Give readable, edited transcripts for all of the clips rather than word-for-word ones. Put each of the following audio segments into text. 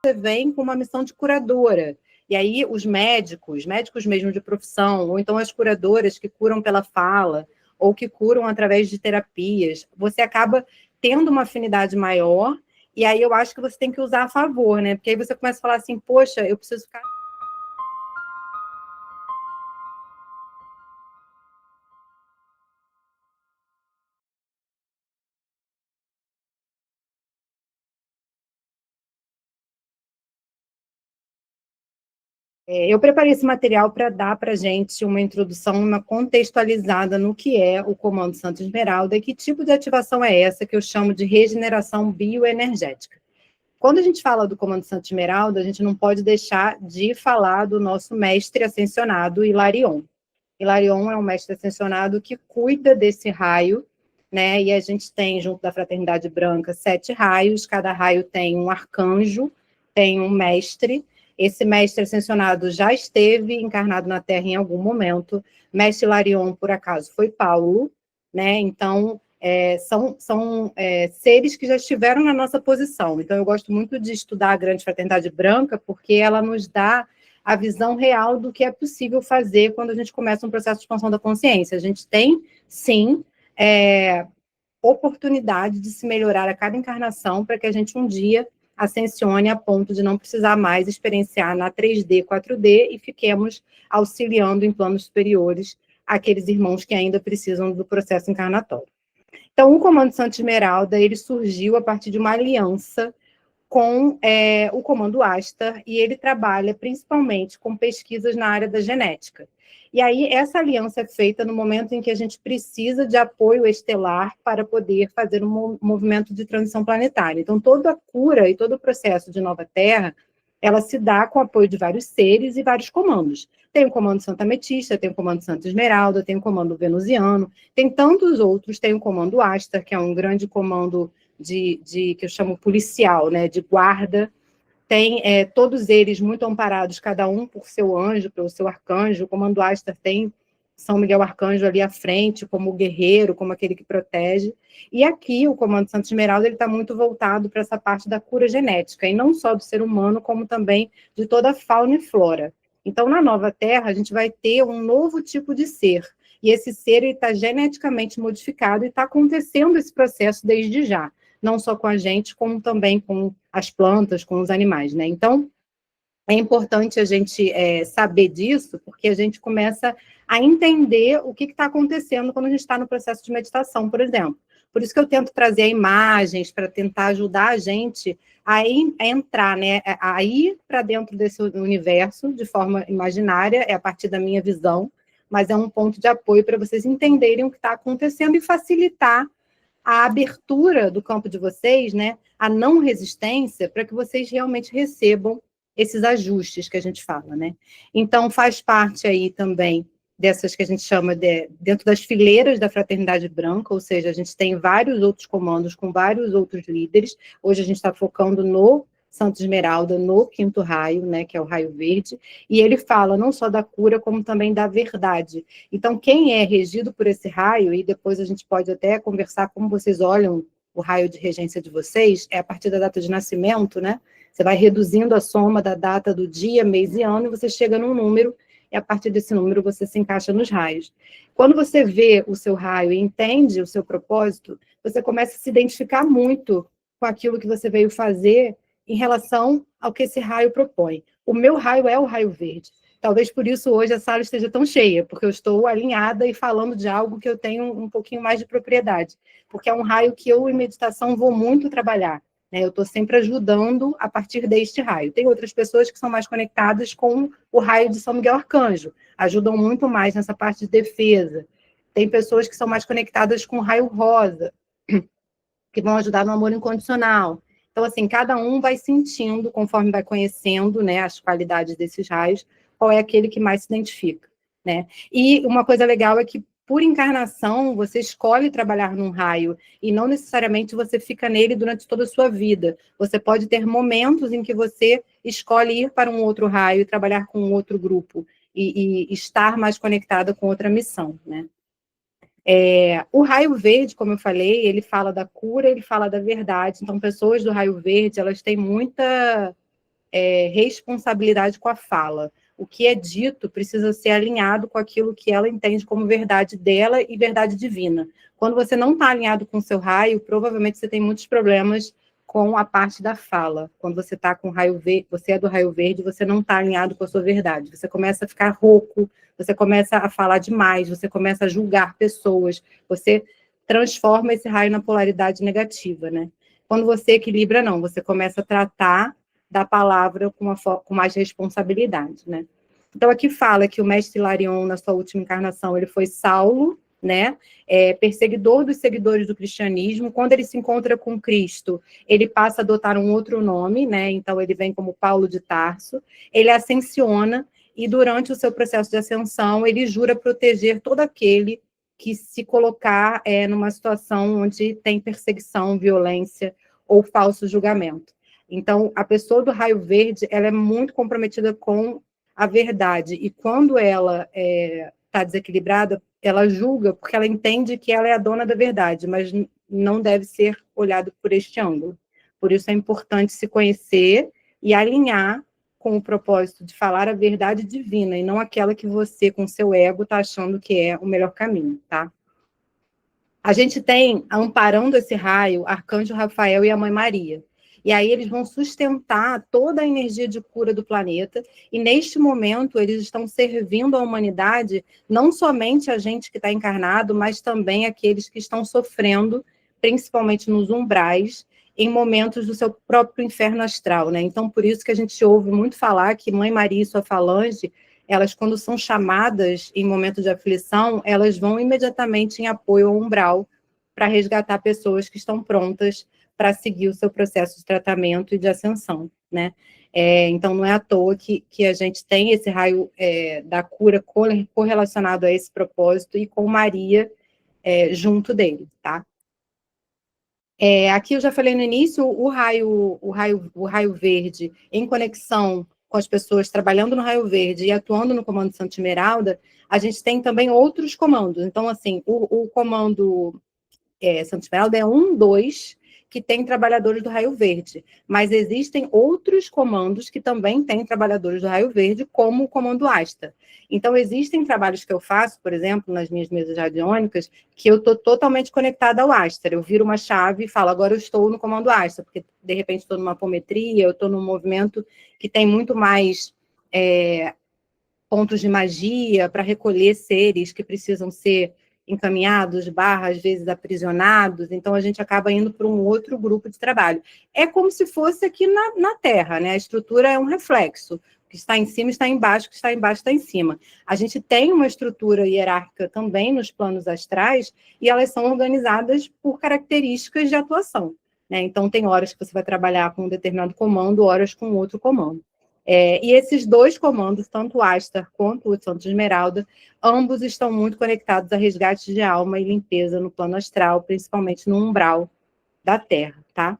você vem com uma missão de curadora. E aí os médicos mesmo de profissão, ou então as curadoras que curam pela fala, ou que curam através de terapias, você acaba tendo uma afinidade maior, e aí eu acho que você tem que usar a favor, né? Porque aí você começa a falar assim, poxa, eu preciso ficar... Eu preparei esse material para dar para a gente uma introdução, uma contextualizada no que é o Comando Santa Esmeralda e que tipo de ativação é essa que eu chamo de regeneração bioenergética. Quando a gente fala do Comando Santa Esmeralda, a gente não pode deixar de falar do nosso mestre ascensionado, Hilarion. Hilarion é um mestre ascensionado que cuida desse raio, né? E a gente tem, junto da Fraternidade Branca, 7 raios, cada raio tem um arcanjo, tem um mestre. Esse mestre ascensionado já esteve encarnado na Terra em algum momento. Mestre Hilarion, por acaso, foi Paulo, né? Então, são seres que já estiveram na nossa posição. Então, eu gosto muito de estudar a Grande Fraternidade Branca, porque ela nos dá a visão real do que é possível fazer quando a gente começa um processo de expansão da consciência. A gente tem, sim, oportunidade de se melhorar a cada encarnação para que a gente um dia ascensione a ponto de não precisar mais experienciar na 3D, 4D e fiquemos auxiliando em planos superiores aqueles irmãos que ainda precisam do processo encarnatório. Então, o Comando Santa Esmeralda, ele surgiu a partir de uma aliança com o Comando Astar, e ele trabalha principalmente com pesquisas na área da genética. E aí, essa aliança é feita no momento em que a gente precisa de apoio estelar para poder fazer um movimento de transição planetária. Então, toda a cura e todo o processo de Nova Terra, ela se dá com o apoio de vários seres e vários comandos. Tem o Comando Santa Ametista, tem o Comando Santa Esmeralda, tem o Comando Venusiano, tem tantos outros, tem o Comando Astar, que é um grande comando que eu chamo policial, né, de guarda. Tem todos eles muito amparados, cada um por seu anjo, pelo seu arcanjo. O Comando Astar tem São Miguel Arcanjo ali à frente, como guerreiro, como aquele que protege. E aqui, o Comando Santa Esmeralda, ele está muito voltado para essa parte da cura genética, e não só do ser humano, como também de toda a fauna e flora. Então, na Nova Terra, a gente vai ter um novo tipo de ser, e esse ser está geneticamente modificado, e está acontecendo esse processo desde já, não só com a gente, como também com as plantas, com os animais, né? Então, é importante a gente saber disso, porque a gente começa a entender o que está acontecendo quando a gente está no processo de meditação, por exemplo. Por isso que eu tento trazer imagens para tentar ajudar a gente a entrar, né, a ir para dentro desse universo de forma imaginária, é a partir da minha visão, mas é um ponto de apoio para vocês entenderem o que está acontecendo e facilitar a abertura do campo de vocês, né, a não resistência, para que vocês realmente recebam esses ajustes que a gente fala, né? Então, faz parte aí também dessas que a gente chama dentro das fileiras da Fraternidade Branca, ou seja, a gente tem vários outros comandos com vários outros líderes. Hoje a gente está focando no Santa Esmeralda, no quinto raio, né, que é o raio verde, e ele fala não só da cura, como também da verdade. Então, quem é regido por esse raio, e depois a gente pode até conversar como vocês olham o raio de regência de vocês, é a partir da data de nascimento, né? Você vai reduzindo a soma da data do dia, mês e ano, e você chega num número, e a partir desse número você se encaixa nos raios. Quando você vê o seu raio e entende o seu propósito, você começa a se identificar muito com aquilo que você veio fazer em relação ao que esse raio propõe. O meu raio é o raio verde. Talvez por isso hoje a sala esteja tão cheia, porque eu estou alinhada e falando de algo que eu tenho um pouquinho mais de propriedade, porque é um raio que eu, em meditação, vou muito trabalhar. Eu estou sempre ajudando a partir deste raio. Tem outras pessoas que são mais conectadas com o raio de São Miguel Arcanjo, ajudam muito mais nessa parte de defesa. Tem pessoas que são mais conectadas com o raio rosa, que vão ajudar no amor incondicional. Então, assim, cada um vai sentindo, conforme vai conhecendo, né, as qualidades desses raios, qual é aquele que mais se identifica, né? E uma coisa legal é que, por encarnação, você escolhe trabalhar num raio, e não necessariamente você fica nele durante toda a sua vida. Você pode ter momentos em que você escolhe ir para um outro raio e trabalhar com um outro grupo, e estar mais conectada com outra missão, né? O raio verde, como eu falei, ele fala da cura, ele fala da verdade. Então, pessoas do raio verde, elas têm muita responsabilidade com a fala. O que é dito precisa ser alinhado com aquilo que ela entende como verdade dela e verdade divina. Quando você não está alinhado com o seu raio, provavelmente você tem muitos problemas com a parte da fala. Quando você está com raio verde, você é do raio verde, você não está alinhado com a sua verdade. Você começa a ficar rouco, você começa a falar demais, você começa a julgar pessoas, você transforma esse raio na polaridade negativa, né? Quando você equilibra, não, você começa a tratar da palavra com mais responsabilidade, né? Então, aqui fala que o mestre Hilarion, na sua última encarnação, ele foi Saulo, né? Perseguidor dos seguidores do cristianismo. Quando ele se encontra com Cristo, ele passa a adotar um outro nome, né? Então, ele vem como Paulo de Tarso. Ele ascensiona e, durante o seu processo de ascensão, ele jura proteger todo aquele que se colocar numa situação onde tem perseguição, violência ou falso julgamento. Então, a pessoa do raio verde, ela é muito comprometida com a verdade. E quando ela está desequilibrada, ela julga, porque ela entende que ela é a dona da verdade, mas não deve ser olhado por este ângulo. Por isso é importante se conhecer e alinhar com o propósito de falar a verdade divina, e não aquela que você, com seu ego, está achando que é o melhor caminho, tá? A gente tem, amparando esse raio, Arcanjo Rafael e a Mãe Maria. E aí eles vão sustentar toda a energia de cura do planeta, e neste momento eles estão servindo à humanidade, não somente a gente que está encarnado, mas também aqueles que estão sofrendo, principalmente nos umbrais, em momentos do seu próprio inferno astral, né? Então, por isso que a gente ouve muito falar que Mãe Maria e sua falange, elas, quando são chamadas em momento de aflição, elas vão imediatamente em apoio ao umbral para resgatar pessoas que estão prontas para seguir o seu processo de tratamento e de ascensão, né? Então, não é à toa que a gente tem esse raio da cura correlacionado a esse propósito e com Maria junto dele, tá? Aqui eu já falei no início, o raio verde, em conexão com as pessoas trabalhando no raio verde e atuando no comando Santa Esmeralda, a gente tem também outros comandos. Então, assim, o comando Santa Esmeralda é 1, 2, que tem trabalhadores do raio verde, mas existem outros comandos que também têm trabalhadores do raio verde, como o comando Asta. Então, existem trabalhos que eu faço, por exemplo, nas minhas mesas radiônicas, que eu estou totalmente conectada ao Asta. Eu viro uma chave e falo, agora eu estou no comando Asta, porque, de repente, estou numa apometria, eu estou num movimento que tem muito mais pontos de magia para recolher seres que precisam ser encaminhados, às vezes aprisionados, então a gente acaba indo para um outro grupo de trabalho. É como se fosse aqui na Terra, né? A estrutura é um reflexo. O que está em cima está embaixo, o que está embaixo está em cima. A gente tem uma estrutura hierárquica também nos planos astrais, e elas são organizadas por características de atuação, né? Então, tem horas que você vai trabalhar com um determinado comando, horas com outro comando. E esses dois comandos, tanto o Astar quanto o Santo Esmeralda, ambos estão muito conectados a resgate de alma e limpeza no plano astral, principalmente no umbral da Terra, tá?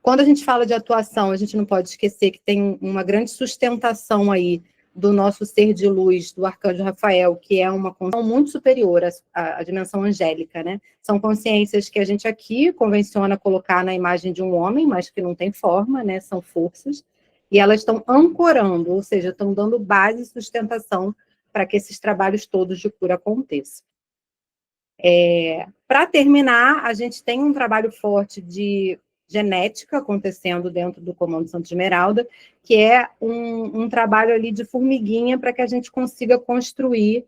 Quando a gente fala de atuação, a gente não pode esquecer que tem uma grande sustentação aí do nosso ser de luz, do Arcanjo Rafael, que é uma consciência muito superior à dimensão angélica, né? São consciências que a gente aqui convenciona colocar na imagem de um homem, mas que não tem forma, né? São forças, e elas estão ancorando, ou seja, estão dando base e sustentação para que esses trabalhos todos de cura aconteçam. Para terminar, a gente tem um trabalho forte de genética acontecendo dentro do Comando Santa Esmeralda, que é um trabalho ali de formiguinha para que a gente consiga construir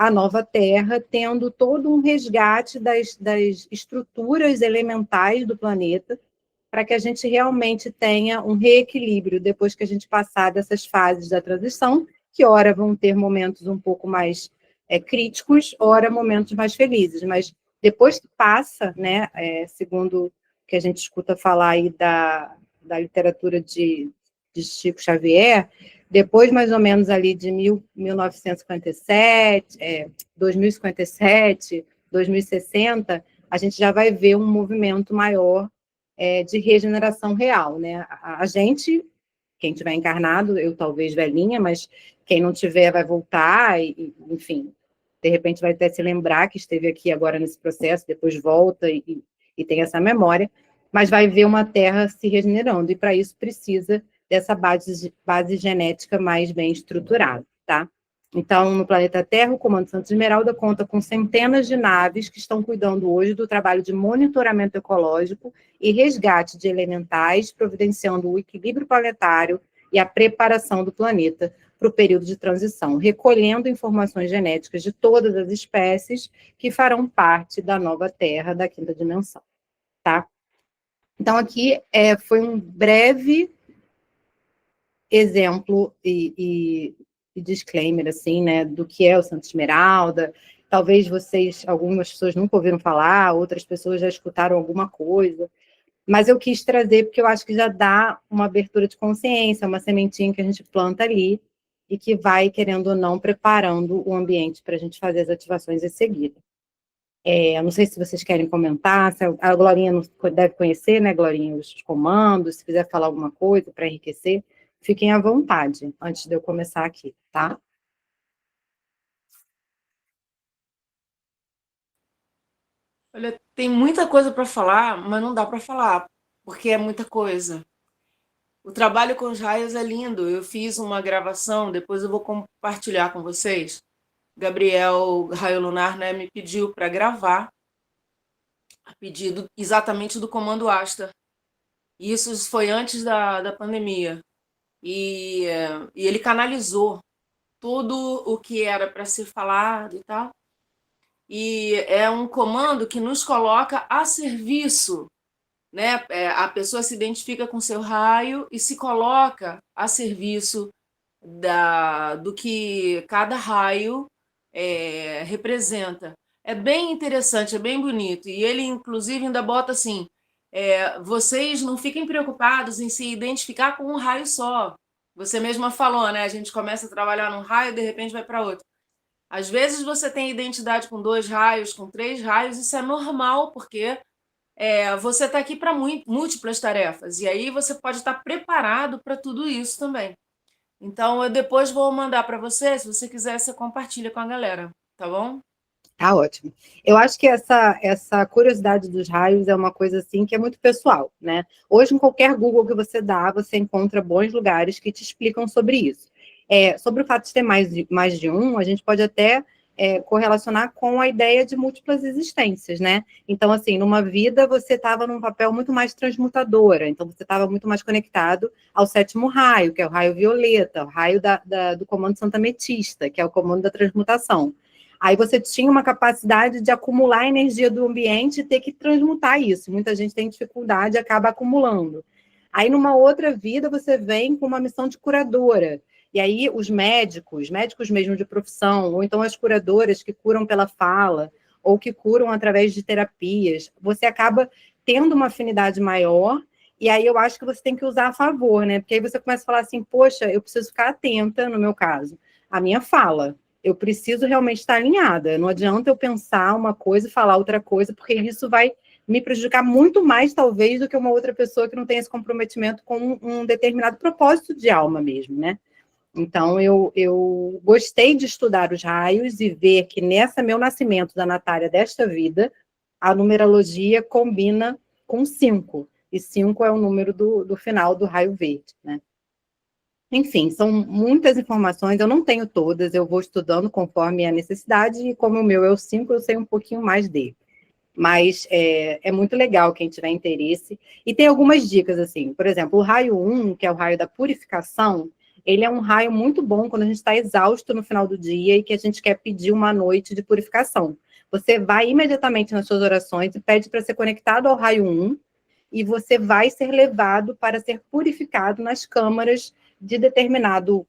a nova Terra, tendo todo um resgate das estruturas elementais do planeta, para que a gente realmente tenha um reequilíbrio depois que a gente passar dessas fases da transição, que ora vão ter momentos um pouco mais críticos, ora momentos mais felizes, mas depois que passa, né, segundo o que a gente escuta falar aí da literatura de Chico Xavier, depois mais ou menos ali de 1957, 2057, 2060, a gente já vai ver um movimento maior de regeneração real, né? A gente, quem tiver encarnado, eu talvez velhinha, mas quem não tiver vai voltar, enfim, de repente vai até se lembrar que esteve aqui agora nesse processo, depois volta e tem essa memória, mas vai ver uma Terra se regenerando, e para isso precisa dessa base genética mais bem estruturada, tá? Então, no planeta Terra, o Comando Santa Esmeralda conta com centenas de naves que estão cuidando hoje do trabalho de monitoramento ecológico e resgate de elementais, providenciando o equilíbrio planetário e a preparação do planeta para o período de transição, recolhendo informações genéticas de todas as espécies que farão parte da nova Terra da quinta dimensão, tá? Então, aqui foi um breve exemplo e disclaimer, assim, né, do que é o Santa Esmeralda. Talvez algumas pessoas nunca ouviram falar, outras pessoas já escutaram alguma coisa, mas eu quis trazer porque eu acho que já dá uma abertura de consciência, uma sementinha que a gente planta ali e que vai, querendo ou não, preparando o ambiente para a gente fazer as ativações em seguida. Não sei se vocês querem comentar, se a Glorinha deve conhecer, né, Glorinha, os comandos, se quiser falar alguma coisa para enriquecer, fiquem à vontade, antes de eu começar aqui, tá? Olha, tem muita coisa para falar, mas não dá para falar, porque é muita coisa. O trabalho com os raios é lindo. Eu fiz uma gravação, depois eu vou compartilhar com vocês. Gabriel Raio Lunar, né, me pediu para gravar, a pedido exatamente do Comando Asta. Isso foi antes da pandemia. E ele canalizou tudo o que era para ser falado e tal. E é um comando que nos coloca a serviço, né? A pessoa se identifica com seu raio e se coloca a serviço do que cada raio representa. É bem interessante, é bem bonito. E ele, inclusive, ainda bota assim: vocês não fiquem preocupados em se identificar com um raio só. Você mesma falou, né? A gente começa a trabalhar num raio e de repente vai para outro. Às vezes você tem identidade com 2 raios, com 3 raios, isso é normal, porque você está aqui para múltiplas tarefas. E aí você pode estar preparado para tudo isso também. Então, eu depois vou mandar para você, se você quiser, você compartilha com a galera, tá bom? Tá ótimo. Eu acho que essa curiosidade dos raios é uma coisa assim que é muito pessoal, né? Hoje, em qualquer Google que você dá, você encontra bons lugares que te explicam sobre isso. Sobre o fato de ter mais de um, a gente pode até correlacionar com a ideia de múltiplas existências, né? Então, assim, numa vida você estava num papel muito mais transmutadora, então você estava muito mais conectado ao sétimo raio, que é o raio violeta, o raio do comando Santa Ametista, que é o comando da transmutação. Aí você tinha uma capacidade de acumular a energia do ambiente e ter que transmutar isso. Muita gente tem dificuldade e acaba acumulando. Aí, numa outra vida, você vem com uma missão de curadora. E aí, os médicos mesmo de profissão, ou então as curadoras que curam pela fala, ou que curam através de terapias, você acaba tendo uma afinidade maior, e aí eu acho que você tem que usar a favor, né? Porque aí você começa a falar assim, poxa, eu preciso ficar atenta, no meu caso, à minha fala. Eu preciso realmente estar alinhada. Não adianta eu pensar uma coisa e falar outra coisa, porque isso vai me prejudicar muito mais, talvez, do que uma outra pessoa que não tem esse comprometimento com um determinado propósito de alma mesmo, né? Então, eu gostei de estudar os raios e ver que nessa meu nascimento da Natália desta vida, a numerologia combina com 5. E 5 é o número do final do raio verde, né? Enfim, são muitas informações, eu não tenho todas, eu vou estudando conforme a necessidade, e como o meu é o 5, eu sei um pouquinho mais dele. Mas é muito legal quem tiver interesse. E tem algumas dicas, assim, por exemplo, o raio 1, que é o raio da purificação, ele é um raio muito bom quando a gente está exausto no final do dia e que a gente quer pedir uma noite de purificação. Você vai imediatamente nas suas orações e pede para ser conectado ao raio 1, e você vai ser levado para ser purificado nas câmaras de determinado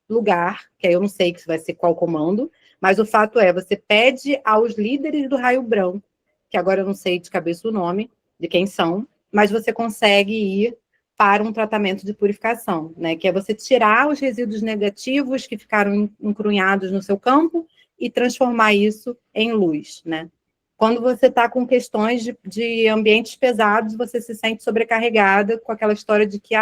lugar, que aí eu não sei que vai ser qual comando, mas o fato é, você pede aos líderes do raio branco, que agora eu não sei de cabeça o nome, de quem são, mas você consegue ir para um tratamento de purificação, né? Que é você tirar os resíduos negativos que ficaram encrunhados no seu campo e transformar isso em luz, né? Quando você está com questões de ambientes pesados, você se sente sobrecarregada com aquela história de que,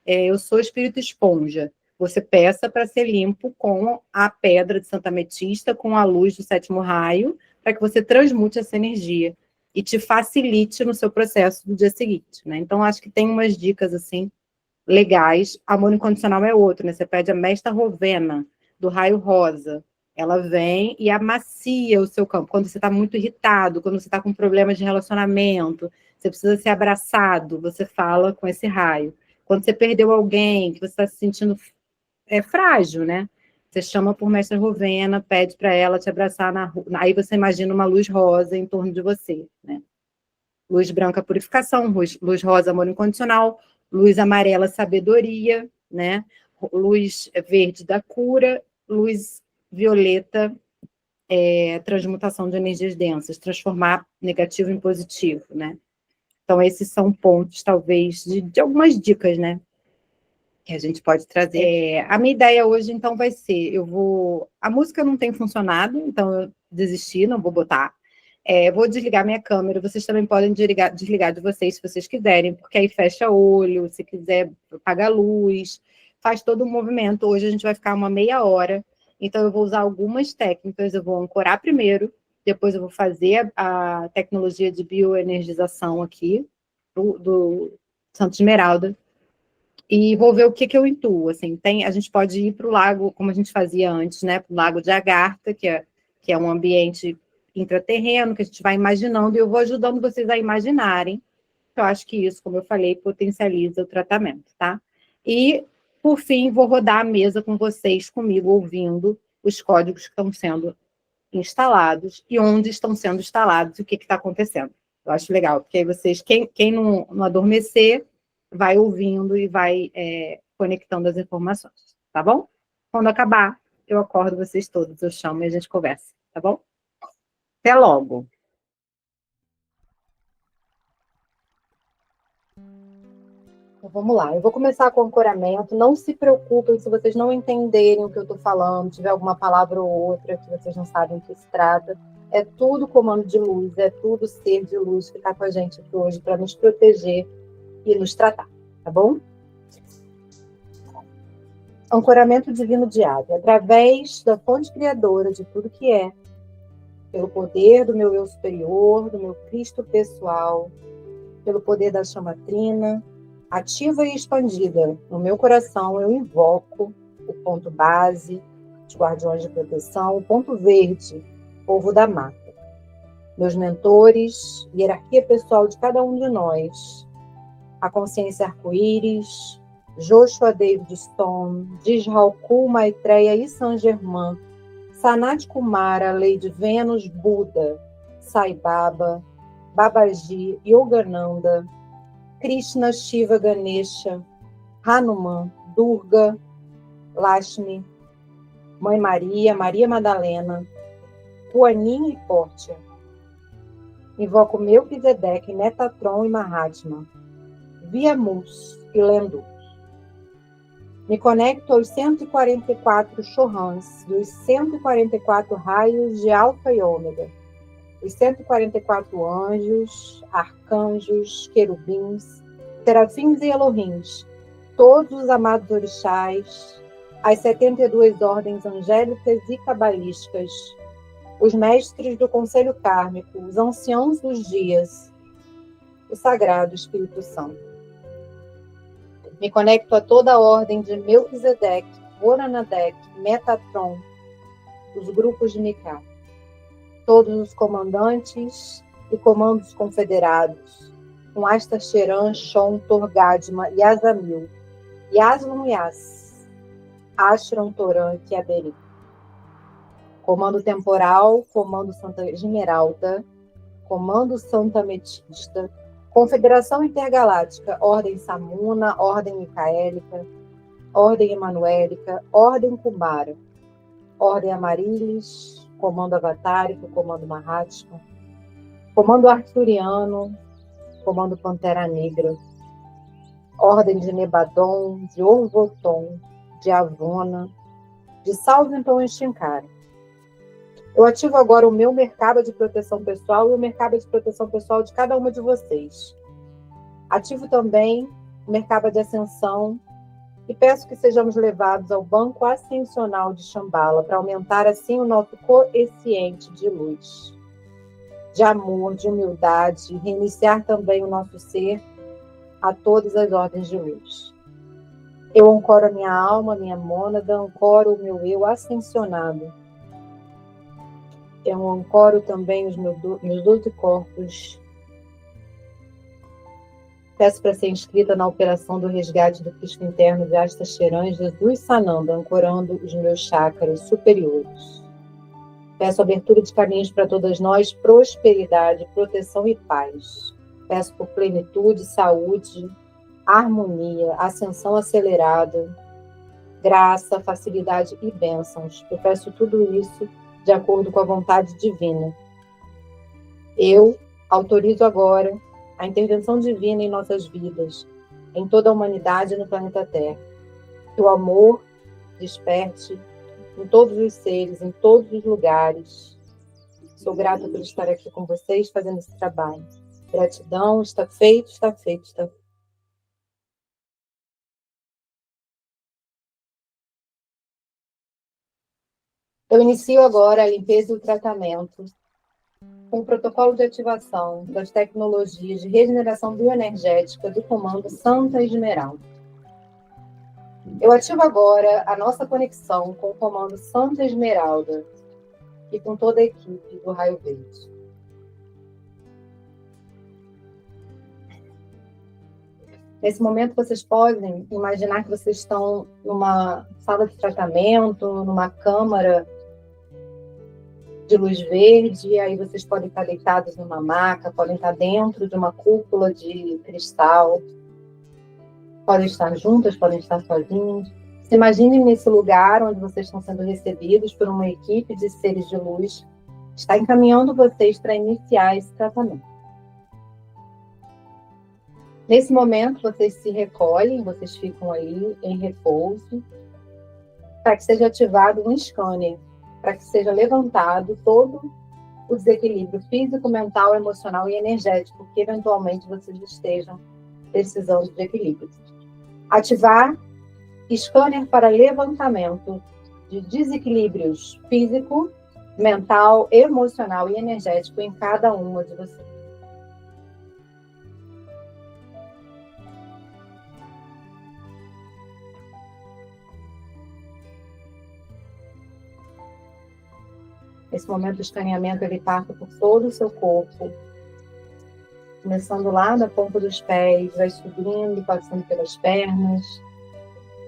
eu sou espírito esponja. Você peça para ser limpo com a pedra de Santa Ametista, com a luz do sétimo raio, para que você transmute essa energia. e te facilite no seu processo do dia seguinte, né? Então, acho que tem umas dicas, assim, legais. Amor incondicional é outro, né? Você pede a Mesta Rovena, do raio rosa. Ela vem e amacia o seu campo. Quando você está muito irritado, quando você está com problemas de relacionamento, você precisa ser abraçado, você fala com esse raio. Quando você perdeu alguém, que você está se sentindo frágil, né? Você chama por Mestra Rovena, pede para ela te abraçar na rua. Aí você imagina uma luz rosa em torno de você, né? Luz branca, purificação, luz rosa, amor incondicional, luz amarela, sabedoria, né? Luz verde da cura, luz violeta, transmutação de energias densas, transformar negativo em positivo, né? Então, esses são pontos, talvez, de algumas dicas, né? Que a gente pode trazer. A minha ideia hoje, então, vai ser, a música não tem funcionado, então eu desisti, não vou botar. Vou desligar minha câmera, vocês também podem desligar de vocês, se vocês quiserem, porque aí fecha o olho, se quiser, apaga a luz, faz todo o movimento. Hoje a gente vai ficar uma meia hora, então eu vou usar algumas técnicas, eu vou ancorar primeiro, depois eu vou fazer a tecnologia de bioenergização aqui, do Santo Esmeralda, e vou ver o que eu intuo. Assim, a gente pode ir para o lago, como a gente fazia antes, né? Para o Lago de Agartha, que é um ambiente intraterreno, que a gente vai imaginando, e eu vou ajudando vocês a imaginarem. Eu acho que isso, como eu falei, potencializa o tratamento, tá? E, por fim, vou rodar a mesa com vocês, comigo, ouvindo os códigos que estão sendo instalados e onde estão sendo instalados e o que está acontecendo. Eu acho legal, porque aí vocês, quem não adormecer, vai ouvindo e vai conectando as informações, tá bom? Quando acabar, eu acordo vocês todos, eu chamo e a gente conversa, tá bom? Até logo! Então, vamos lá, eu vou começar com o ancoramento. Não se preocupem se vocês não entenderem o que eu estou falando, tiver alguma palavra ou outra que vocês não sabem do que se trata. É tudo comando de luz, é tudo ser de luz que está com a gente aqui hoje para nos proteger e nos tratar, tá bom? Ancoramento divino diário. Através da fonte criadora de tudo que é, pelo poder do meu eu superior, do meu Cristo pessoal, pelo poder da chama trina, ativa e expandida no meu coração, eu invoco o ponto base, os guardiões de proteção, o ponto verde, povo da mata. Meus mentores, hierarquia pessoal de cada um de nós, a consciência arco-íris, Joshua David Stone, Djhalkul Maitreya e Saint Germain, Sanat Kumara, Lady Vênus, Buda, Sai Baba, Babaji, Yogananda, Krishna, Shiva, Ganesha, Hanuman, Durga, Lakshmi, Mãe Maria, Maria Madalena, Kuan-Yin e Portia. Invoco Melquisedeque, Metatron e Mahatma, Viamus e Lendu. Me conecto aos 144 Chohans, dos 144 raios de Alfa e Ômega, os 144 anjos, arcanjos, querubins, serafins e elohims, todos os amados orixás, as 72 ordens angélicas e cabalísticas, os mestres do Conselho Kármico, os anciãos dos dias, o Sagrado Espírito Santo. Me conecto a toda a ordem de Melquisedeque, Voranadek, Metatron, os grupos de Miká, todos os comandantes e comandos confederados, com Astacheran, Shon, Torgadma e Azamil, Yaslum Yas, Ashram, Toran e Aberi. Comando temporal, comando Santa Esmeralda, comando Santa Ametista, Confederação Intergaláctica, Ordem Samuna, Ordem Micaélica, Ordem Emanuélica, Ordem Kumara, Ordem Amarilis, Comando Avatárico, Comando Mahatma, Comando Arturiano, Comando Pantera Negra, Ordem de Nebadon, de Orvoton, de Avona, de Salventon e Shinkara. Eu ativo agora o meu mercado de proteção pessoal e o mercado de proteção pessoal de cada uma de vocês. Ativo também o mercado de ascensão e peço que sejamos levados ao banco ascensional de Shambhala para aumentar assim o nosso coeficiente de luz. de amor, de humildade, reiniciar também o nosso ser a todas as ordens de luz. Eu ancoro a minha alma, a minha mônada, ancoro o meu eu ascensionado. Eu ancoro também os meus 12 corpos. Peço para ser inscrita na operação do resgate do Cristo interno de Asta Cheran, Jesus Sananda, ancorando os meus chakras superiores. Peço abertura de caminhos para todas nós, prosperidade, proteção e paz. Peço por plenitude, saúde, harmonia, ascensão acelerada, graça, facilidade e bênçãos. Eu peço tudo isso de acordo com a vontade divina. Eu autorizo agora a intervenção divina em nossas vidas, em toda a humanidade e no planeta Terra. Que o amor desperte em todos os seres, em todos os lugares. Sou grata por estar aqui com vocês fazendo esse trabalho. Gratidão, está feito, está feito, está feito. Eu inicio agora a limpeza e o tratamento com o protocolo de ativação das tecnologias de regeneração bioenergética do Comando Santa Esmeralda. Eu ativo agora a nossa conexão com o Comando Santa Esmeralda e com toda a equipe do Raio Verde. Nesse momento, vocês podem imaginar que vocês estão numa sala de tratamento, numa câmara de luz verde, e aí vocês podem estar deitados numa maca, podem estar dentro de uma cúpula de cristal, podem estar juntas, podem estar sozinhos. Se imaginem nesse lugar onde vocês estão sendo recebidos por uma equipe de seres de luz, está encaminhando vocês para iniciar esse tratamento. Nesse momento, vocês se recolhem, vocês ficam ali em repouso, para que seja ativado um scanner, para que seja levantado todo o desequilíbrio físico, mental, emocional e energético que eventualmente vocês estejam precisando de equilíbrio. Ativar scanner para levantamento de desequilíbrios físico, mental, emocional e energético em cada uma de vocês. Nesse momento, o escaneamento ele passa por todo o seu corpo, começando lá da ponta dos pés, vai subindo, passando pelas pernas,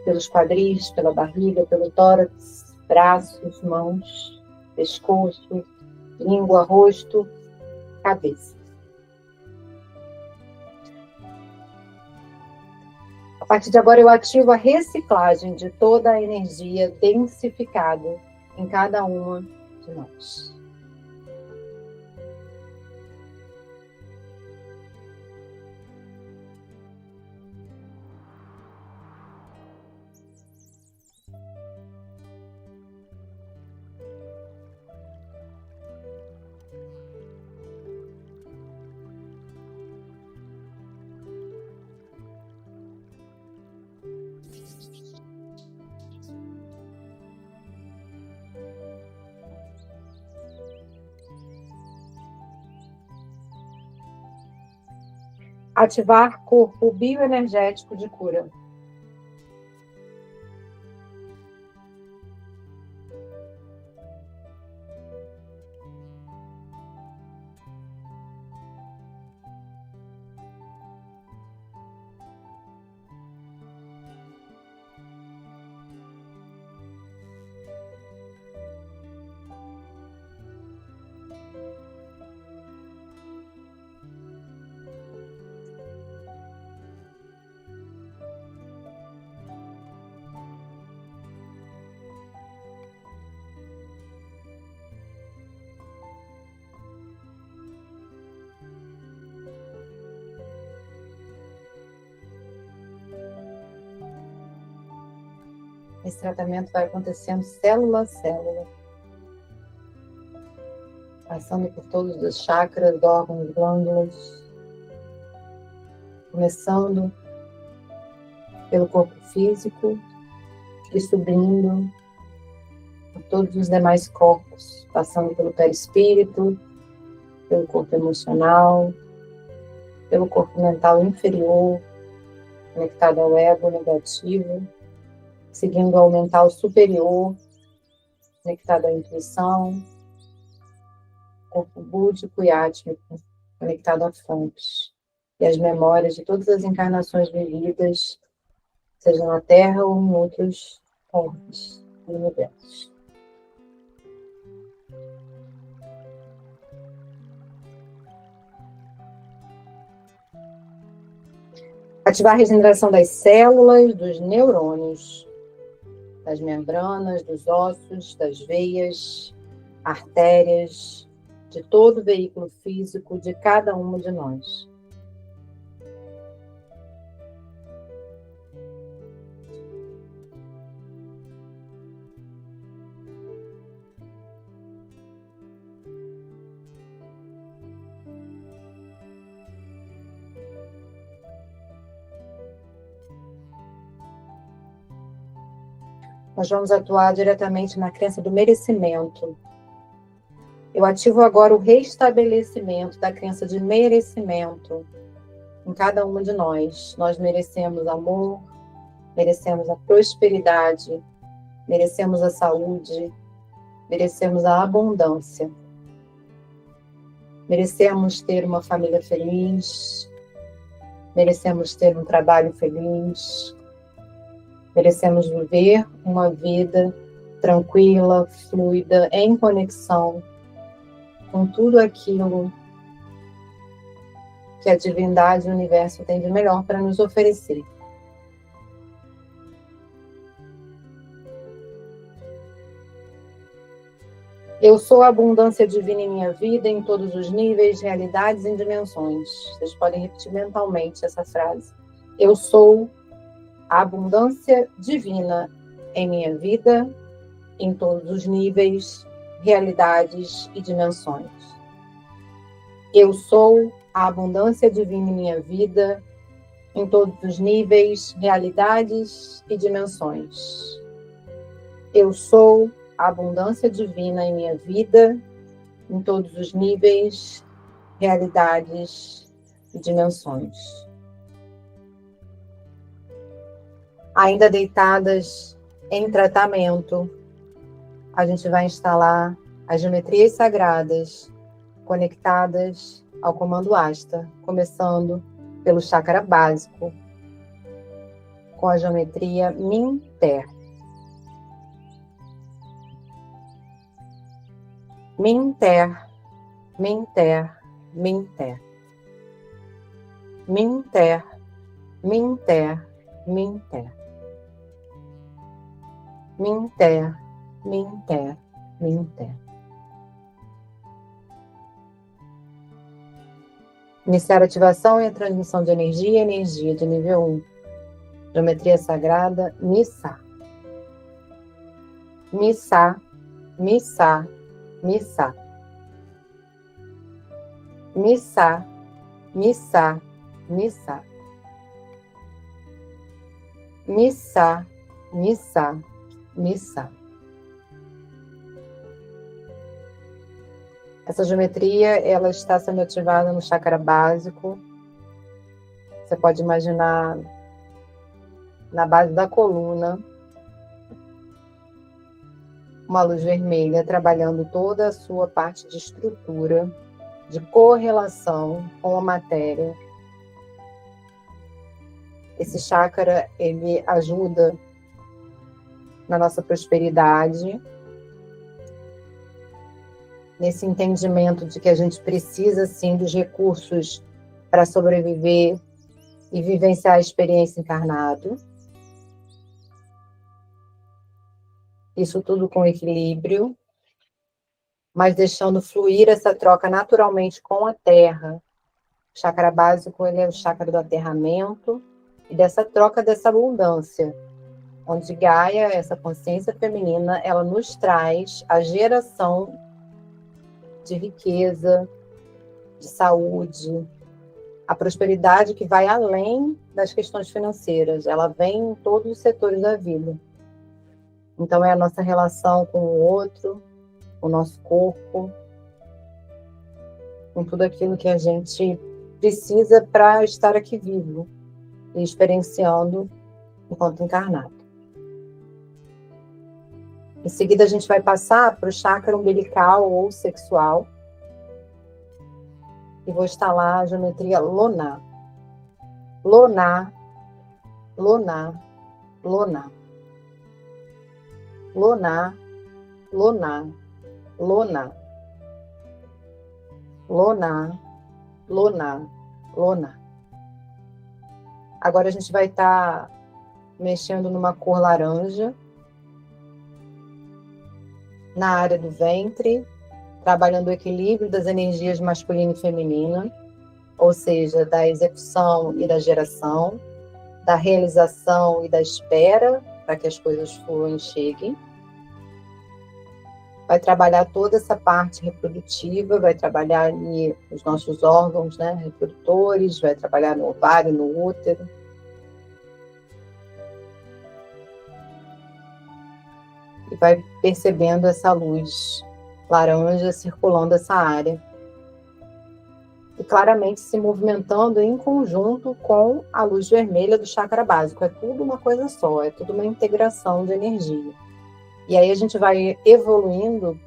pelos quadris, pela barriga, pelo tórax, braços, mãos, pescoço, língua, rosto, cabeça. A partir de agora, eu ativo a reciclagem de toda a energia densificada em cada uma de nós. Ativar corpo bioenergético de cura. Esse tratamento vai acontecendo célula a célula, passando por todos os chakras, órgãos, glândulas, começando pelo corpo físico e subindo por todos os demais corpos, passando pelo perispírito, pelo corpo emocional, pelo corpo mental inferior, conectado ao ego negativo, seguindo ao mental superior, conectado à intuição, corpo búdico e átmico, conectado à fonte, e as memórias de todas as encarnações vividas, seja na Terra ou em outros corpos do universo. Ativar a regeneração das células, dos neurônios, das membranas, dos ossos, das veias, artérias, de todo o veículo físico de cada um de nós. Nós vamos atuar diretamente na crença do merecimento. Eu ativo agora o restabelecimento da crença de merecimento em cada uma de nós. Nós merecemos amor, merecemos a prosperidade, merecemos a saúde, merecemos a abundância. Merecemos ter uma família feliz, merecemos ter um trabalho feliz, merecemos viver uma vida tranquila, fluida, em conexão com tudo aquilo que a divindade e o universo tem de melhor para nos oferecer. Eu sou a abundância divina em minha vida, em todos os níveis, realidades e dimensões. Vocês podem repetir mentalmente essa frase. Eu sou a abundância divina em minha vida, em todos os níveis, realidades e dimensões. Eu sou a abundância divina em minha vida, em todos os níveis, realidades e dimensões. Eu sou a abundância divina em minha vida, em todos os níveis, realidades e dimensões. Ainda deitadas em tratamento, a gente vai instalar as geometrias sagradas conectadas ao comando Asta, começando pelo chakra básico, com a geometria Min-Ter. Min-Ter, Min-Ter, Min-Ter. Min-Ter, Min-Ter, Min-Ter. Min-Ter, Min-Ter, Min-Ter. Iniciar a ativação e a transmissão de energia de nível 1. Geometria sagrada, Missa. Missa, Missa, Missa. Missa, Missa, Missa. Missa, Missa, Missa. Essa geometria, ela está sendo ativada no chakra básico. Você pode imaginar na base da coluna uma luz vermelha trabalhando toda a sua parte de estrutura, de correlação com a matéria. Esse chakra, ele ajuda na nossa prosperidade, nesse entendimento de que a gente precisa, sim, dos recursos para sobreviver e vivenciar a experiência encarnado. Isso tudo com equilíbrio, mas deixando fluir essa troca naturalmente com a Terra. O chakra básico, ele é o chakra do aterramento e dessa troca, dessa abundância, onde Gaia, essa consciência feminina, ela nos traz a geração de riqueza, de saúde, a prosperidade que vai além das questões financeiras, ela vem em todos os setores da vida. Então é a nossa relação com o outro, o nosso corpo, com tudo aquilo que a gente precisa para estar aqui vivo e experienciando enquanto encarnado. Em seguida, a gente vai passar para o chakra umbilical ou sexual. E vou instalar a geometria Loná. Loná, Loná, Loná. Loná, Loná, Loná. Loná, Loná, Loná. Agora a gente vai estar mexendo numa cor laranja. Na área do ventre, trabalhando o equilíbrio das energias masculina e feminina, ou seja, da execução e da geração, da realização e da espera, para que as coisas fluam e cheguem. Vai trabalhar toda essa parte reprodutiva, vai trabalhar ali os nossos órgãos, né, reprodutores, vai trabalhar no ovário, no útero. E vai percebendo essa luz laranja circulando essa área. E claramente se movimentando em conjunto com a luz vermelha do chakra básico. É tudo uma coisa só, é tudo uma integração de energia. E aí a gente vai evoluindo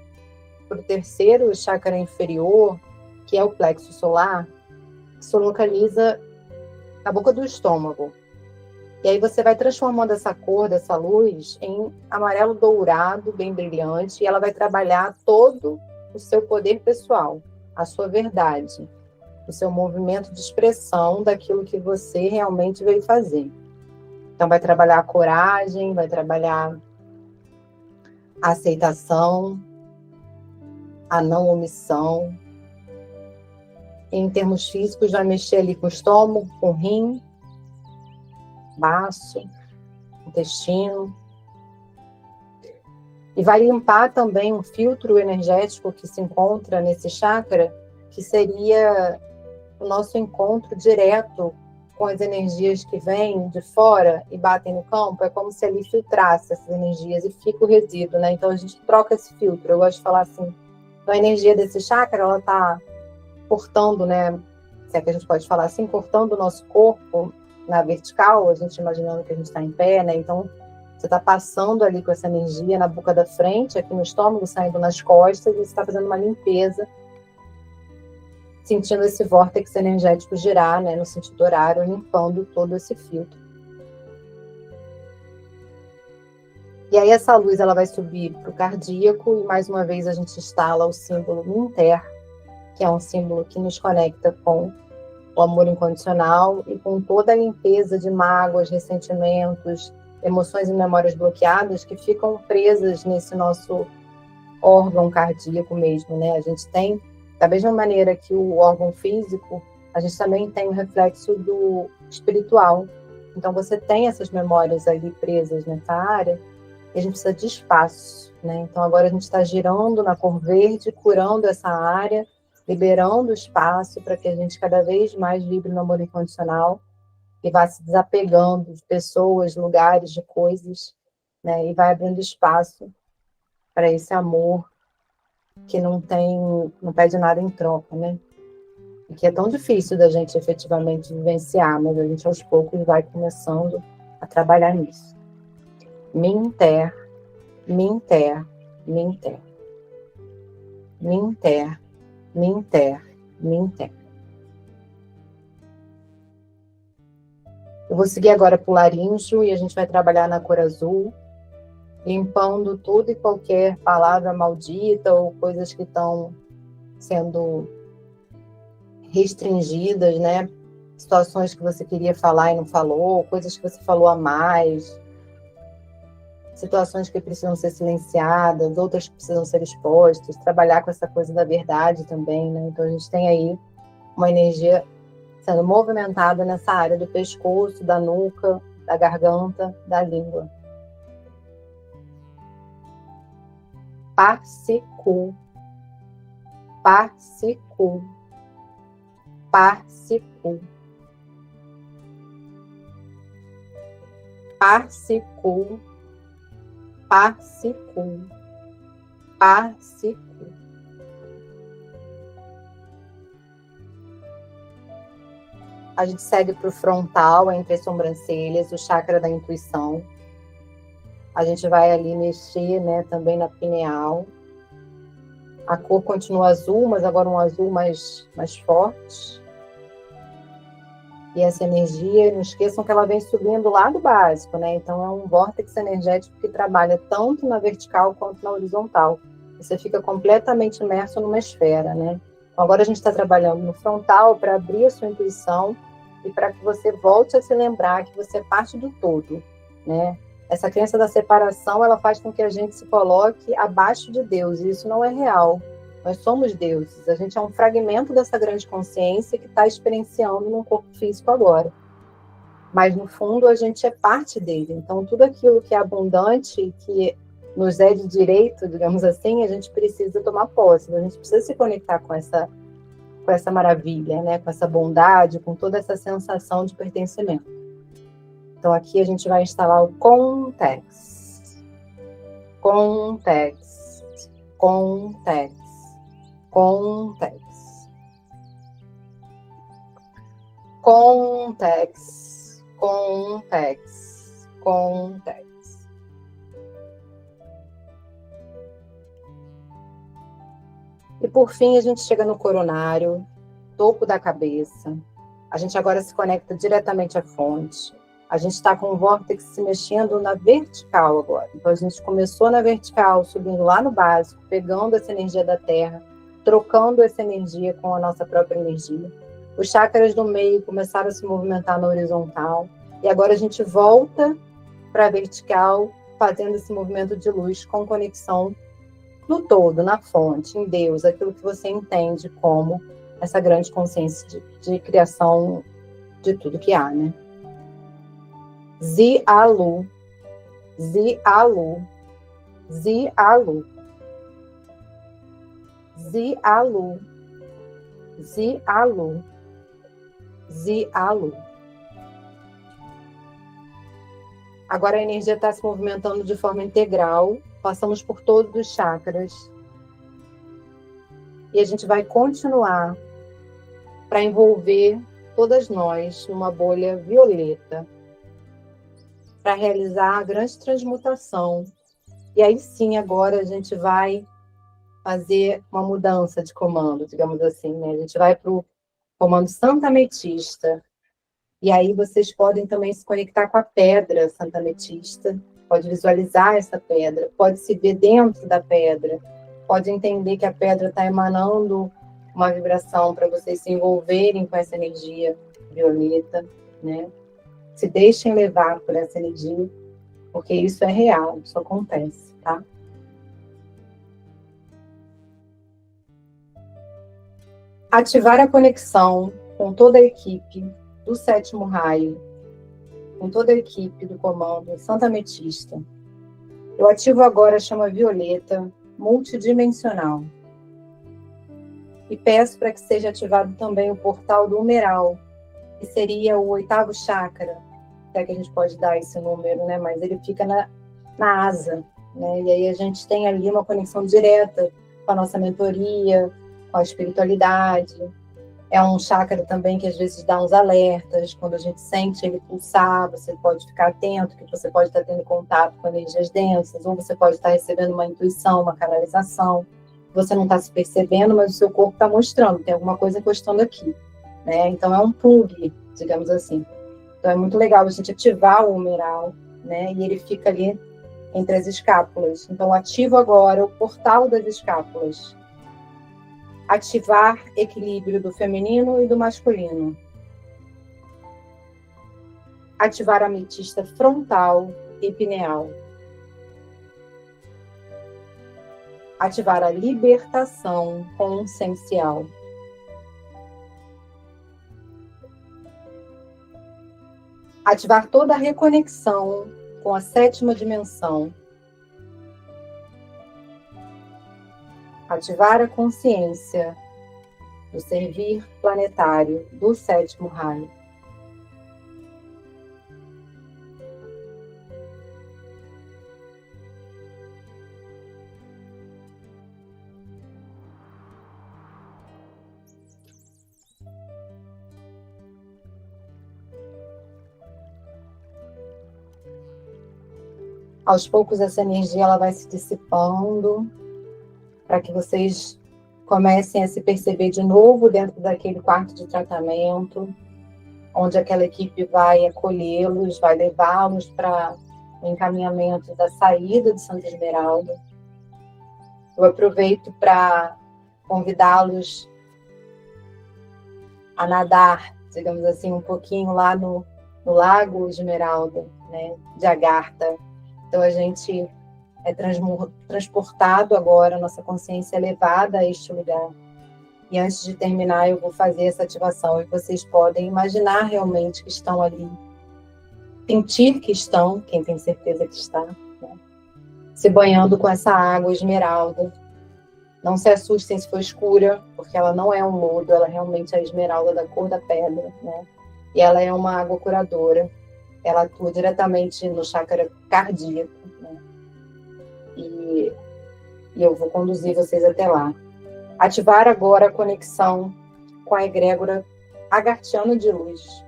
para o terceiro chakra inferior, que é o plexo solar, que se localiza na boca do estômago. E aí você vai transformando essa cor dessa luz em amarelo dourado, bem brilhante, e ela vai trabalhar todo o seu poder pessoal, a sua verdade, o seu movimento de expressão daquilo que você realmente veio fazer. Então vai trabalhar a coragem, vai trabalhar a aceitação, a não omissão. Em termos físicos, vai mexer ali com o estômago, com o rim, baço, intestino. E vai limpar também um filtro energético que se encontra nesse chakra, que seria o nosso encontro direto com as energias que vêm de fora e batem no campo. É como se ali filtrasse essas energias e fica o resíduo, né? Então a gente troca esse filtro. Eu gosto de falar assim, então a energia desse chakra, ela está cortando, né? Se é que a gente pode falar assim, cortando o nosso corpo na vertical, a gente imaginando que a gente está em pé, né? Então, você está passando ali com essa energia na boca da frente, aqui no estômago, saindo nas costas, e você está fazendo uma limpeza, sentindo esse vórtice energético girar, né, no sentido horário, limpando todo esse filtro. E aí essa luz ela vai subir para o cardíaco, e mais uma vez a gente instala o símbolo Minter, que é um símbolo que nos conecta com o amor incondicional e com toda a limpeza de mágoas, ressentimentos, emoções e memórias bloqueadas que ficam presas nesse nosso órgão cardíaco mesmo, né? A gente tem, da mesma maneira que o órgão físico, a gente também tem o reflexo do espiritual. Então você tem essas memórias ali presas nessa área e a gente precisa de espaço, né? Então agora a gente está girando na cor verde, curando essa área, liberando espaço para que a gente cada vez mais vibre no amor incondicional e vá se desapegando de pessoas, lugares, de coisas, né? E vai abrindo espaço para esse amor que não pede nada em troca, né? E que é tão difícil da gente efetivamente vivenciar, mas a gente aos poucos vai começando a trabalhar nisso. Minter, Minter, Minter. Minter, Minter, Minter. Eu vou seguir agora para o laríngeo e a gente vai trabalhar na cor azul, limpando tudo e qualquer palavra maldita ou coisas que estão sendo restringidas, né? Situações que você queria falar e não falou, coisas que você falou a mais, situações que precisam ser silenciadas, outras que precisam ser expostas, trabalhar com essa coisa da verdade também, né? Então a gente tem aí uma energia sendo movimentada nessa área do pescoço, da nuca, da garganta, da língua. Parsicu, parsicu, parsicu, parsicu, parsicu, parsicu. A gente segue para o frontal, entre as sobrancelhas, o chakra da intuição. A gente vai ali mexer, né, também na pineal. A cor continua azul, mas agora um azul mais forte. E essa energia, não esqueçam que ela vem subindo lá do básico, né? Então é um vórtice energético que trabalha tanto na vertical quanto na horizontal. Você fica completamente imerso numa esfera, né? Então, agora a gente está trabalhando no frontal para abrir a sua intuição e para que você volte a se lembrar que você é parte do todo, né? Essa crença da separação, ela faz com que a gente se coloque abaixo de Deus, e isso não é real. Nós somos deuses, a gente é um fragmento dessa grande consciência que está experienciando num corpo físico agora. Mas, no fundo, a gente é parte dele. Então, tudo aquilo que é abundante, que nos é de direito, digamos assim, a gente precisa tomar posse, a gente precisa se conectar com essa maravilha, né? Com essa bondade, com toda essa sensação de pertencimento. Então, aqui a gente vai instalar o context. Context. Context. Context. Context. Context. Context. E por fim, a gente chega no coronário, topo da cabeça. A gente agora se conecta diretamente à fonte. A gente está com o vórtice se mexendo na vertical agora. Então, a gente começou na vertical, subindo lá no básico, pegando essa energia da Terra, trocando essa energia com a nossa própria energia. Os chakras do meio começaram a se movimentar na horizontal. E agora a gente volta para a vertical, fazendo esse movimento de luz com conexão no todo, na fonte, em Deus, aquilo que você entende como essa grande consciência de criação de tudo que há, né? Zi-Alu, Zi-Alu, Zi-Alu, Zi-Alu, Zi-Alu, Zi-Alu. Agora a energia está se movimentando de forma integral, passamos por todos os chakras. E a gente vai continuar para envolver todas nós numa bolha violeta, para realizar a grande transmutação. E aí sim, agora a gente vai fazer uma mudança de comando, digamos assim, né? A gente vai para o comando Santa Ametista. E aí vocês podem também se conectar com a pedra Santa Ametista, pode visualizar essa pedra, pode se ver dentro da pedra, pode entender que a pedra está emanando uma vibração para vocês se envolverem com essa energia violeta, né? Se deixem levar por essa energia, porque isso é real, isso acontece, tá? Ativar a conexão com toda a equipe do sétimo raio, com toda a equipe do comando Santa Ametista. Eu ativo agora a chama violeta multidimensional. E peço para que seja ativado também o portal do Umeral, que seria o 8º chakra, até que a gente pode dar esse número, né? Mas ele fica na asa, né? E aí a gente tem ali uma conexão direta com a nossa mentoria, com a espiritualidade. É um chakra também que às vezes dá uns alertas, quando a gente sente ele pulsar, você pode ficar atento, que você pode estar tendo contato com energias densas, ou você pode estar recebendo uma intuição, uma canalização. Você não está se percebendo, mas o seu corpo está mostrando, tem alguma coisa encostando aqui, né? Então é um plug, digamos assim. Então é muito legal a gente ativar o humeral, né? E ele fica ali entre as escápulas. Então ativo agora o portal das escápulas. Ativar equilíbrio do feminino e do masculino. Ativar a ametista frontal e pineal. Ativar a libertação consciencial. Ativar toda a reconexão com a 7ª dimensão. Ativar a consciência do servir planetário do 7º raio. Aos poucos, essa energia ela vai se dissipando, para que vocês comecem a se perceber de novo dentro daquele quarto de tratamento, onde aquela equipe vai acolhê-los, vai levá-los para o encaminhamento da saída de Santa Esmeralda. Eu aproveito para convidá-los a nadar, digamos assim, um pouquinho lá no Lago Esmeralda, né, de Agartha. Então, a gente é transportado agora, nossa consciência é levada a este lugar. E antes de terminar, eu vou fazer essa ativação. E vocês podem imaginar realmente que estão ali. Sentir que estão, quem tem certeza que está, né, se banhando com essa água esmeralda. Não se assustem se for escura, porque ela não é um lodo, ela realmente é a esmeralda da cor da pedra, né? E ela é uma água curadora. Ela atua diretamente no chakra cardíaco, né? E eu vou conduzir vocês até lá. Ativar agora a conexão com a egrégora agartiana de luz.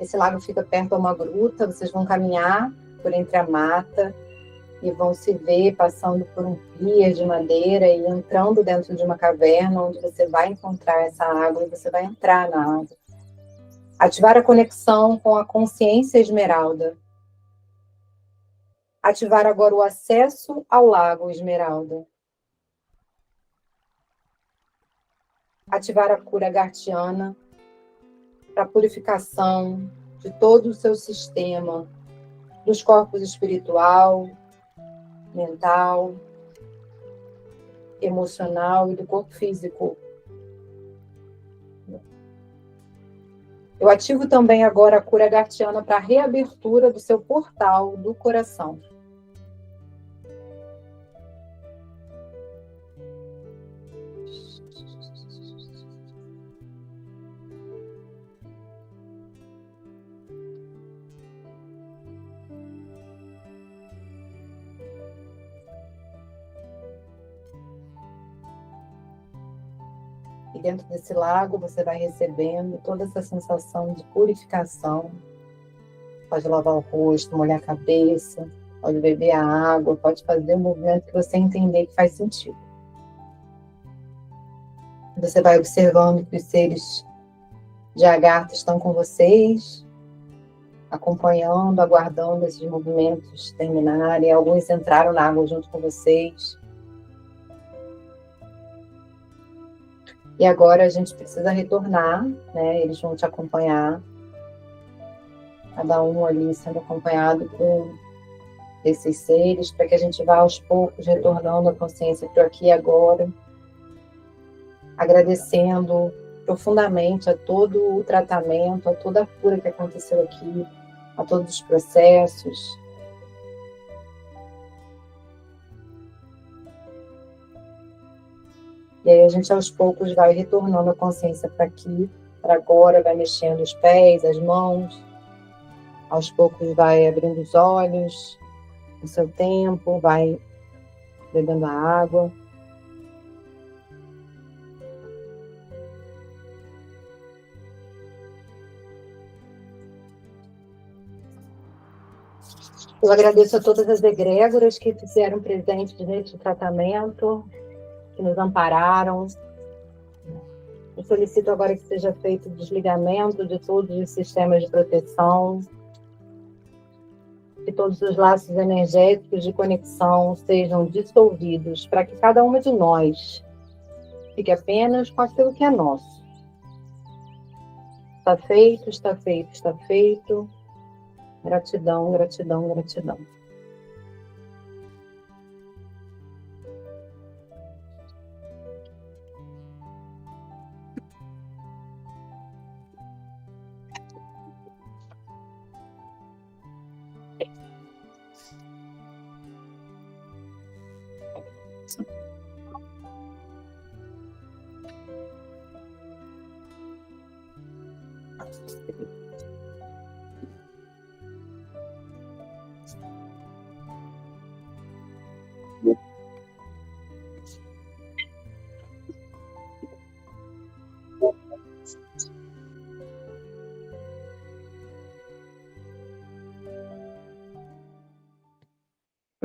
Esse lago fica perto de uma gruta, vocês vão caminhar por entre a mata e vão se ver passando por um pier de madeira e entrando dentro de uma caverna onde você vai encontrar essa água e você vai entrar na água. Ativar a conexão com a consciência esmeralda. Ativar agora o acesso ao lago Esmeralda. Ativar a cura agartiana para a purificação de todo o seu sistema, dos corpos espiritual, mental, emocional e do corpo físico. Eu ativo também agora a cura agartiana para a reabertura do seu portal do coração. E dentro desse lago você vai recebendo toda essa sensação de purificação. Pode lavar o rosto, molhar a cabeça, pode beber a água, pode fazer o movimento que você entender que faz sentido. Você vai observando que os seres de Agartha estão com vocês, acompanhando, aguardando esses movimentos terminarem. Alguns entraram na água junto com vocês. E agora a gente precisa retornar, né? Eles vão te acompanhar. Cada um ali sendo acompanhado por esses seres, para que a gente vá aos poucos retornando a consciência para o aqui e agora. Agradecendo profundamente a todo o tratamento, a toda a cura que aconteceu aqui, a todos os processos. E aí a gente aos poucos vai retornando a consciência para aqui, para agora, vai mexendo os pés, as mãos, aos poucos vai abrindo os olhos, no seu tempo, vai bebendo a água. Eu agradeço a todas as egrégoras que fizeram presente neste tratamento, que nos ampararam. Eu solicito agora que seja feito o desligamento de todos os sistemas de proteção, que todos os laços energéticos de conexão sejam dissolvidos, para que cada uma de nós fique apenas com aquilo que é nosso. Está feito, está feito, está feito. Gratidão, gratidão, gratidão.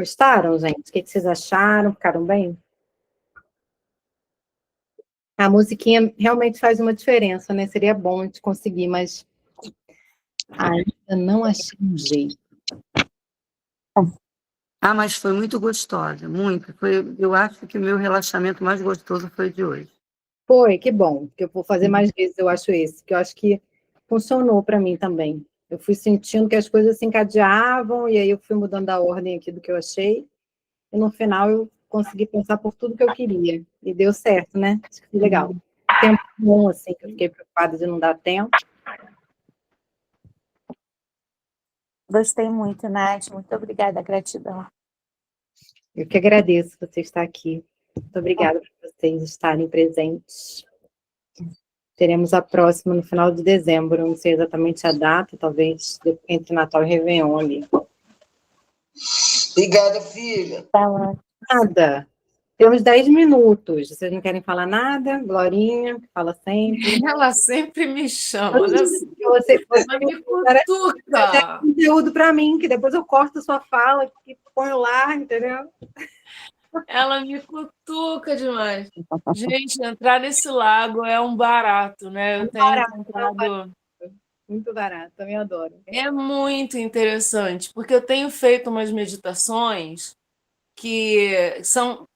Gostaram, gente? O que vocês acharam? Ficaram bem? A musiquinha realmente faz uma diferença, né? Seria bom a gente conseguir, mas ainda não achei um jeito. Mas foi muito gostosa, muito. Eu acho que o meu relaxamento mais gostoso foi o de hoje. Foi, que bom, que eu vou fazer mais vezes, eu acho esse, que eu acho que funcionou para mim também. Eu fui sentindo que as coisas se encadeavam, e aí eu fui mudando a ordem aqui do que eu achei, e no final eu consegui pensar por tudo que eu queria, e deu certo, né? Acho que foi legal. Tempo bom, assim, que eu fiquei preocupada de não dar tempo. Gostei muito, Nath. Muito obrigada, gratidão. Eu que agradeço você estar aqui. Muito obrigada por vocês estarem presentes. Teremos a próxima no final de dezembro, não sei exatamente a data, talvez entre Natal e Réveillon ali. Obrigada, filha. Tá lá. Nada. Temos 10 minutos. Vocês não querem falar nada? Glorinha, que fala sempre. Ela sempre me chama, olha só. Você Ela me cutuca. conteúdo para mim, que depois eu corto a sua fala e ponho lá, entendeu? Ela me cutuca demais. Gente, entrar nesse lago é um barato, né? Eu tenho encontrado. Muito barato, também adoro. É muito interessante, porque eu tenho feito umas meditações que são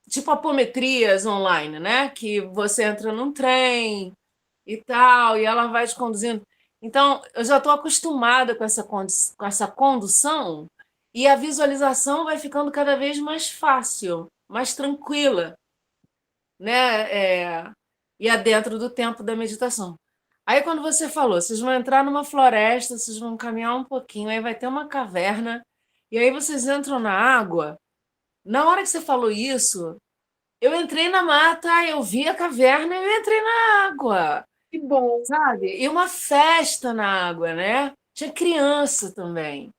tipo apometrias online, né? Que você entra num trem e tal, e ela vai te conduzindo. Então, eu já estou acostumada com essa condução, e a visualização vai ficando cada vez mais fácil, mais tranquila, né? E é dentro do tempo da meditação. Aí, quando você falou, vocês vão entrar numa floresta, vocês vão caminhar um pouquinho, aí vai ter uma caverna, e aí vocês entram na água. Na hora que você falou isso, eu entrei na mata, eu vi a caverna e eu entrei na água. Que bom. Sabe? E uma festa na água, né? Tinha criança também.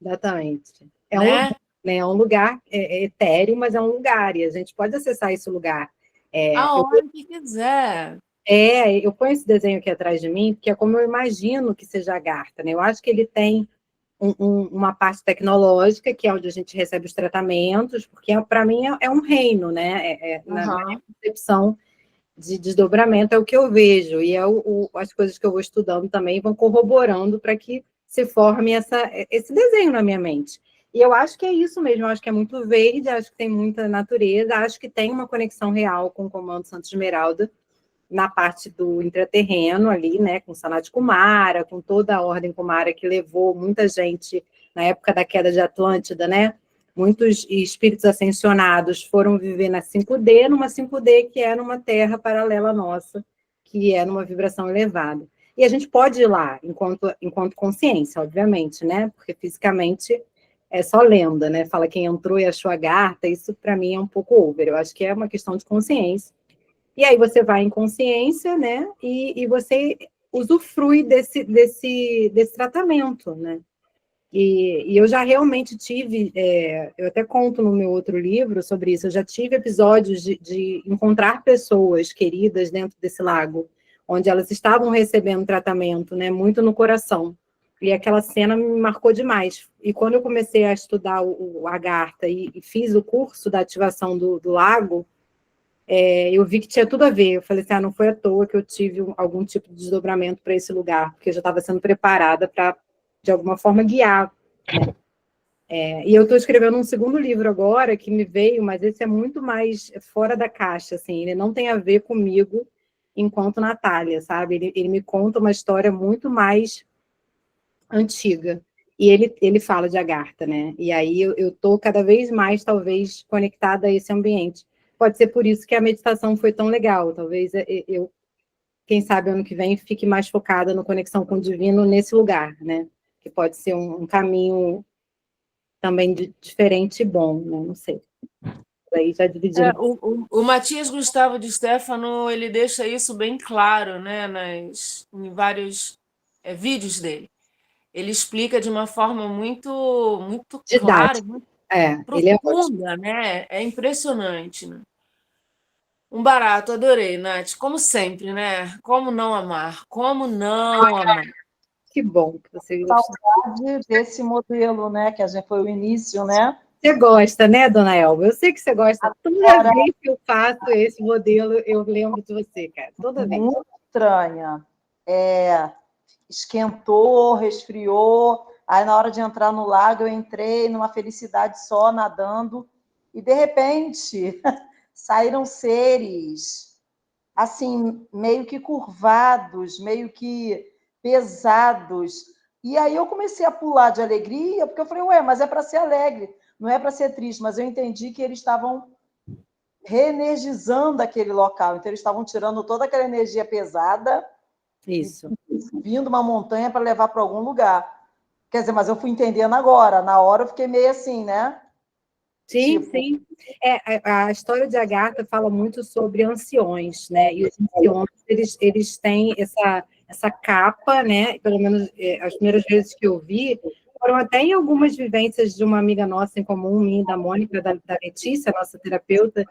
Exatamente. Né? É um lugar etéreo, mas é um lugar, e a gente pode acessar esse lugar. A hora que quiser. Eu ponho esse desenho aqui atrás de mim, porque é como eu imagino que seja a Garta, né? Eu acho que ele tem uma parte tecnológica, que é onde a gente recebe os tratamentos, porque para mim é um reino, né? Na minha concepção de desdobramento é o que eu vejo, e as coisas que eu vou estudando também vão corroborando para que se forme esse desenho na minha mente. E eu acho que é isso mesmo, eu acho que é muito verde, acho que tem muita natureza, acho que tem uma conexão real com o Comando Santo Esmeralda, na parte do intraterreno ali, né, com Sanat Kumara, com toda a ordem Kumara que levou muita gente, na época da queda de Atlântida, né, muitos espíritos ascensionados foram viver na 5D, numa 5D que é numa terra paralela à nossa, que é numa vibração elevada. E a gente pode ir lá, enquanto consciência, obviamente, né, porque fisicamente é só lenda, né, fala quem entrou e achou a Garta, isso para mim é um pouco over, eu acho que é uma questão de consciência. E aí você vai em consciência, né? E você usufrui desse tratamento, né? E eu já realmente tive, eu até conto no meu outro livro sobre isso, eu já tive episódios de encontrar pessoas queridas dentro desse lago, onde elas estavam recebendo tratamento, né? Muito no coração. E aquela cena me marcou demais. E quando eu comecei a estudar o Agartha e fiz o curso da ativação do lago, eu vi que tinha tudo a ver. Eu falei assim, não foi à toa que eu tive algum tipo de desdobramento para esse lugar, porque eu já estava sendo preparada para, de alguma forma, guiar. Né? E eu estou escrevendo um segundo livro agora, que me veio, mas esse é muito mais fora da caixa, assim, ele não tem a ver comigo enquanto Natália, sabe? Ele me conta uma história muito mais antiga. E ele fala de Agartha, né? E aí eu estou cada vez mais, talvez, conectada a esse ambiente. Pode ser por isso que a meditação foi tão legal. Talvez eu, quem sabe, ano que vem, fique mais focada no conexão com o divino nesse lugar, né? Que pode ser um caminho também diferente e bom, né? Não sei. Aí já dividindo. O Matias Gustavo de Stefano, ele deixa isso bem claro, né? Em vários vídeos dele. Ele explica de uma forma muito clara, muito profunda, né? É impressionante, né? Um barato, adorei, Nath. Como sempre, né? Como não amar? Como não amar? Que bom que você gostou. Saudade desse modelo, né? Que a gente foi o início, né? Você gosta, né, dona Elba? Eu sei que você gosta. Toda Agora, vez que eu faço esse modelo, eu lembro de você, cara. Toda vez. muito estranha. Esquentou, resfriou. Aí, na hora de entrar no lago, eu entrei numa felicidade só, nadando. E, de repente, saíram seres, assim, meio que curvados, meio que pesados. E aí eu comecei a pular de alegria, porque eu falei, ué, mas é para ser alegre, não é para ser triste. Mas eu entendi que eles estavam reenergizando aquele local. Então, eles estavam tirando toda aquela energia pesada, Isso. vindo uma montanha para levar para algum lugar. Quer dizer, mas eu fui entendendo agora. Na hora eu fiquei meio assim, né? Sim, Tipo, sim. A história de Agatha fala muito sobre anciões, né? E os anciões, eles têm essa capa, né? Pelo menos as primeiras vezes que eu vi, foram até em algumas vivências de uma amiga nossa em comum, minha e da Mônica, da Letícia, nossa terapeuta.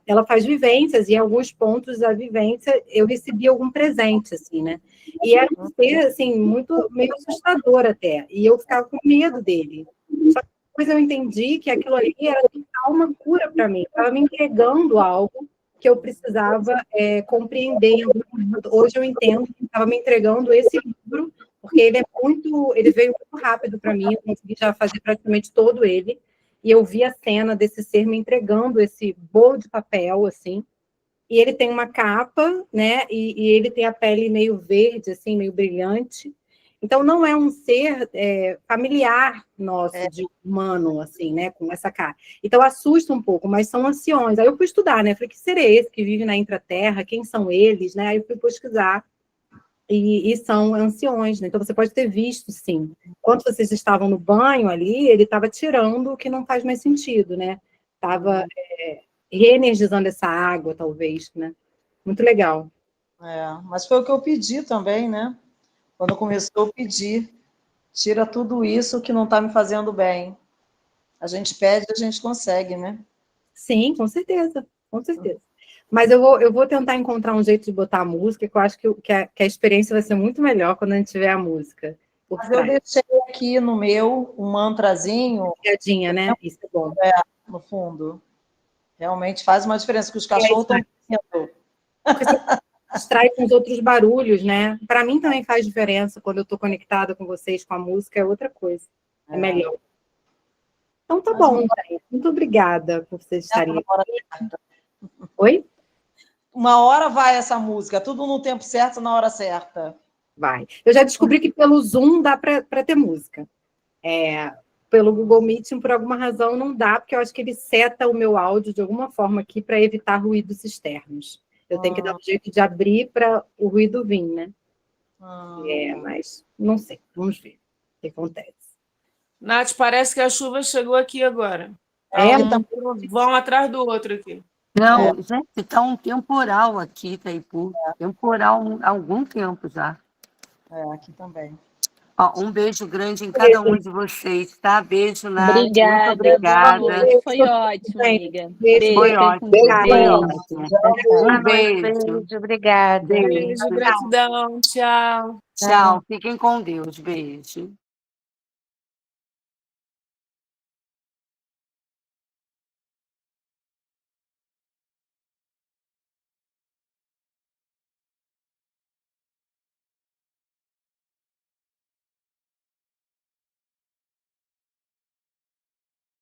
Ela faz vivências, e em alguns pontos da vivência eu recebi algum presente, assim, né? E era um ser, assim, muito, meio assustador até. E eu ficava com medo dele. Depois eu entendi que aquilo ali era total uma cura para mim. Estava me entregando algo que eu precisava compreender em algum momento. Hoje eu entendo que estava me entregando esse livro, porque ele veio muito rápido para mim, eu consegui já fazer praticamente todo ele, e eu vi a cena desse ser me entregando esse bolo de papel, assim, e ele tem uma capa, né, e ele tem a pele meio verde, assim, meio brilhante. Então, não é um ser familiar nosso, de humano, assim, né, com essa cara. Então, assusta um pouco, mas são anciões. Aí eu fui estudar, né, falei, que ser é esse que vive na intraterra? Quem são eles, né? Aí eu fui pesquisar, e são anciões, né? Então, você pode ter visto, sim. Enquanto vocês estavam no banho ali, ele estava tirando o que não faz mais sentido, né? Estava reenergizando essa água, talvez, né? Muito legal. mas foi o que eu pedi também, né? Quando começou, eu pedi. Tira tudo isso que não está me fazendo bem. A gente pede, a gente consegue, né? Sim, com certeza, com certeza. Mas eu vou tentar encontrar um jeito de botar a música, que eu acho que a experiência vai ser muito melhor quando a gente tiver a música por Mas eu trás. deixei aqui no meu um mantrazinho Piadinha, né? Isso é bom. no fundo. Realmente faz uma diferença, que os É cachorros isso aí. estão dizendo. Porque você distrai com os outros barulhos, né? Para mim também faz diferença quando eu estou conectada com vocês, com a música, é outra coisa. É melhor. Então tá bom, gente. Muito obrigada por vocês estarem aqui. Oi? Uma hora vai essa música, tudo no tempo certo, na hora certa. Vai. Eu já descobri que pelo Zoom dá para ter música. Pelo Google Meeting, por alguma razão, não dá, porque eu acho que ele seta o meu áudio de alguma forma aqui para evitar ruídos externos. Eu tenho que dar um jeito de abrir para o ruído vir, né? Mas não sei, vamos ver o que acontece. Nath, parece que a chuva chegou aqui agora. Vão atrás do outro aqui. Não, gente, está um temporal aqui, Itaipu. Temporal há algum tempo já. Aqui também. Ó, um beijo grande em cada um de vocês, tá? Beijo, Nath. Muito Obrigada, obrigada. boa noite. Foi ótimo, amiga. Beijo, Foi fiquem com ótimo, Deus. foi Beijo. ótimo. Boa Um noite, beijo. beijo, obrigada. Beijo. Beijo, gratidão, tchau. Tchau. Fiquem com Deus. Beijo.